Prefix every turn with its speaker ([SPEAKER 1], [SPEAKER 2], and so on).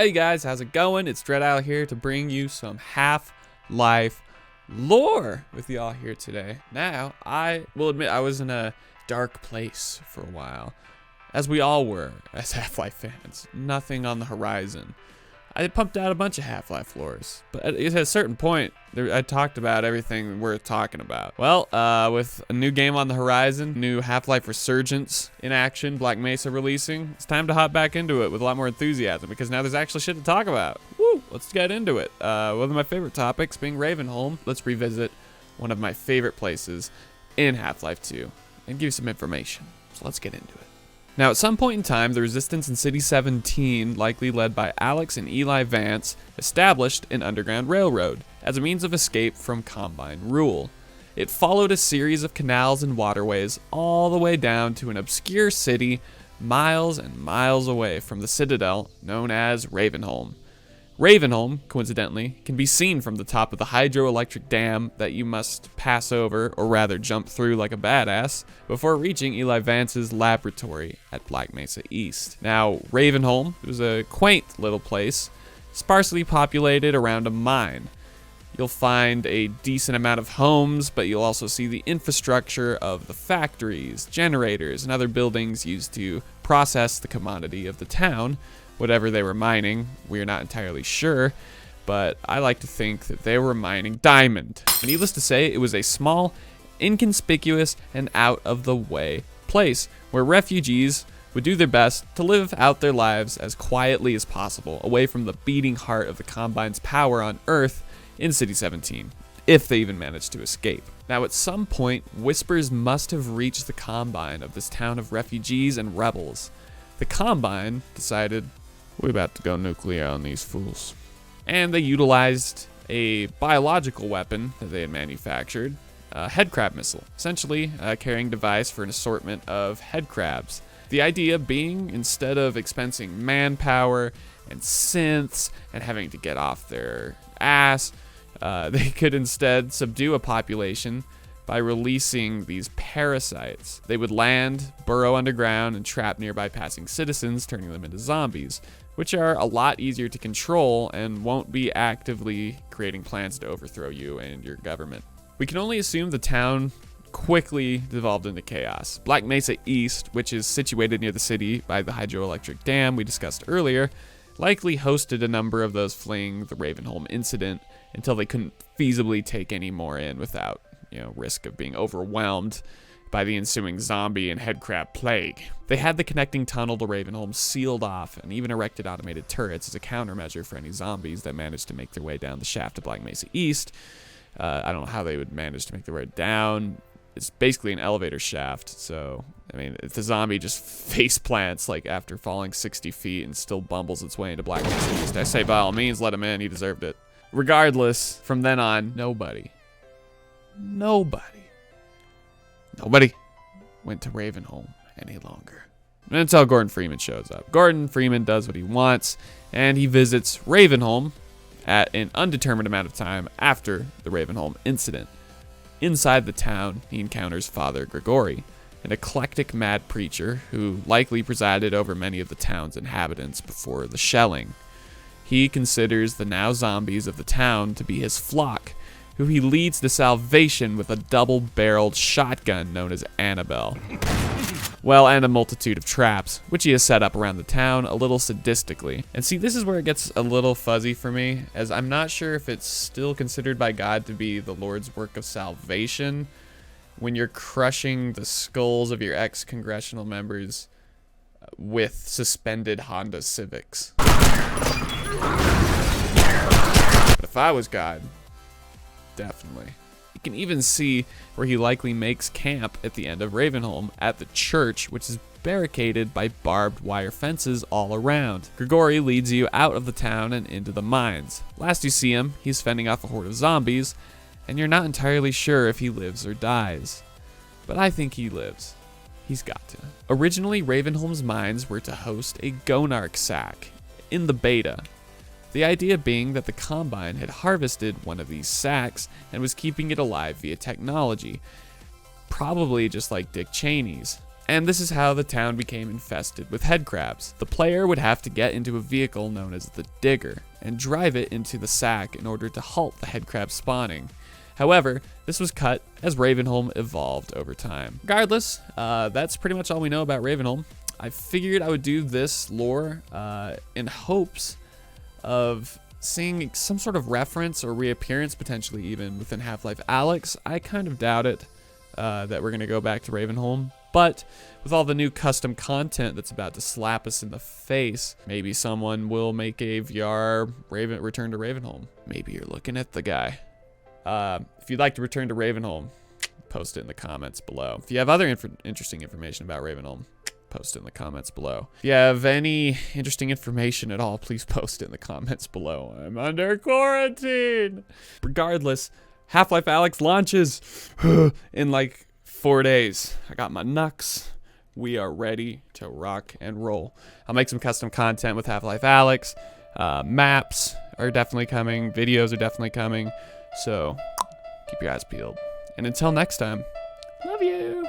[SPEAKER 1] Hey guys, how's it going? It's Dredile here to bring you some Half-Life lore with y'all here today. Now, I will admit I was in a dark place for a while, as we all were as Half-Life fans. Nothing on the horizon. I pumped out a bunch of Half-Life lores, but at a certain point, I talked about everything worth talking about. Well, with a new game on the horizon, new Half-Life Resurgence in action, Black Mesa releasing, it's time to hop back into it with a lot more enthusiasm, because now there's actually shit to talk about. Woo! Let's get into it. One of my favorite topics being Ravenholm. Let's revisit one of my favorite places in Half-Life 2 and give you some information. So let's get into it. Now, at some point in time, the Resistance in City 17, likely led by Alex and Eli Vance, established an underground railroad as a means of escape from Combine rule. It followed a series of canals and waterways all the way down to an obscure city miles and miles away from the citadel known as Ravenholm. Ravenholm, coincidentally, can be seen from the top of the hydroelectric dam that you must pass over, or rather jump through like a badass, before reaching Eli Vance's laboratory at Black Mesa East. Now, Ravenholm is a quaint little place, sparsely populated around a mine. You'll find a decent amount of homes, but you'll also see the infrastructure of the factories, generators, and other buildings used to process the commodity of the town. Whatever they were mining, we're not entirely sure, but I like to think that they were mining diamond. And needless to say, it was a small, inconspicuous, and out-of-the-way place where refugees would do their best to live out their lives as quietly as possible, away from the beating heart of the Combine's power on Earth in City 17, if they even managed to escape. Now, at some point, whispers must have reached the Combine of this town of refugees and rebels. The Combine decided, we're about to go nuclear on these fools. And they utilized a biological weapon that they had manufactured, a headcrab missile, essentially a carrying device for an assortment of headcrabs. The idea being, instead of expensing manpower and synths and having to get off their ass, they could instead subdue a population by releasing these parasites. They would land, burrow underground, and trap nearby passing citizens, turning them into zombies, which are a lot easier to control and won't be actively creating plans to overthrow you and your government. We can only assume the town quickly devolved into chaos. Black Mesa East, which is situated near the city by the hydroelectric dam we discussed earlier, likely hosted a number of those fleeing the Ravenholm incident until they couldn't feasibly take any more in without risk of being overwhelmed by the ensuing zombie and headcrab plague. They had the connecting tunnel to Ravenholm sealed off and even erected automated turrets as a countermeasure for any zombies that managed to make their way down the shaft to Black Mesa East. I don't know how they would manage to make their way down. It's basically an elevator shaft, so, I mean, if the zombie just face plants, like, after falling 60 feet and still bumbles its way into Black Mesa East, I say by all means, let him in, he deserved it. Regardless, from then on, nobody went to Ravenholm any longer. Until Gordon Freeman shows up. Gordon Freeman does what he wants, and he visits Ravenholm at an undetermined amount of time after the Ravenholm incident. Inside the town, he encounters Father Gregory, an eclectic mad preacher who likely presided over many of the town's inhabitants before the shelling. He considers the now zombies of the town to be his flock, who he leads to salvation with a double-barreled shotgun known as Annabelle. Well, and a multitude of traps, which he has set up around the town a little sadistically. And see, this is where it gets a little fuzzy for me, as I'm not sure if it's still considered by God to be the Lord's work of salvation when you're crushing the skulls of your ex-congressional members with suspended Honda Civics. But if I was God, definitely. You can even see where he likely makes camp at the end of Ravenholm at the church, which is barricaded by barbed wire fences all around. Gregory leads you out of the town and into the mines. Last you see him, he's fending off a horde of zombies, and you're not entirely sure if he lives or dies. But I think he lives. He's got to. Originally, Ravenholm's mines were to host a Gonarch sack in the beta. The idea being that the Combine had harvested one of these sacks and was keeping it alive via technology, probably just like Dick Cheney's. And this is how the town became infested with head crabs. The player would have to get into a vehicle known as the Digger and drive it into the sack in order to halt the head crab spawning. However, this was cut as Ravenholm evolved over time. Regardless, that's pretty much all we know about Ravenholm. I figured I would do this lore in hopes of seeing some sort of reference or reappearance, potentially even within Half-Life Alyx. I kind of doubt it that we're going to go back to Ravenholm. But with all the new custom content that's about to slap us in the face, maybe someone will make a VR Return to Ravenholm. Maybe you're looking at the guy. If you'd like to return to Ravenholm, post it in the comments below. If you have other interesting information about Ravenholm, post it in the comments below. If you have any interesting information at all, please post it in the comments below. I'm under quarantine. Regardless, Half-Life Alyx launches in like 4 days. I got my Nux. We are ready to rock and roll. I'll make some custom content with Half-Life Alyx. Maps are definitely coming. Videos are definitely coming. So keep your eyes peeled. And until next time, love you.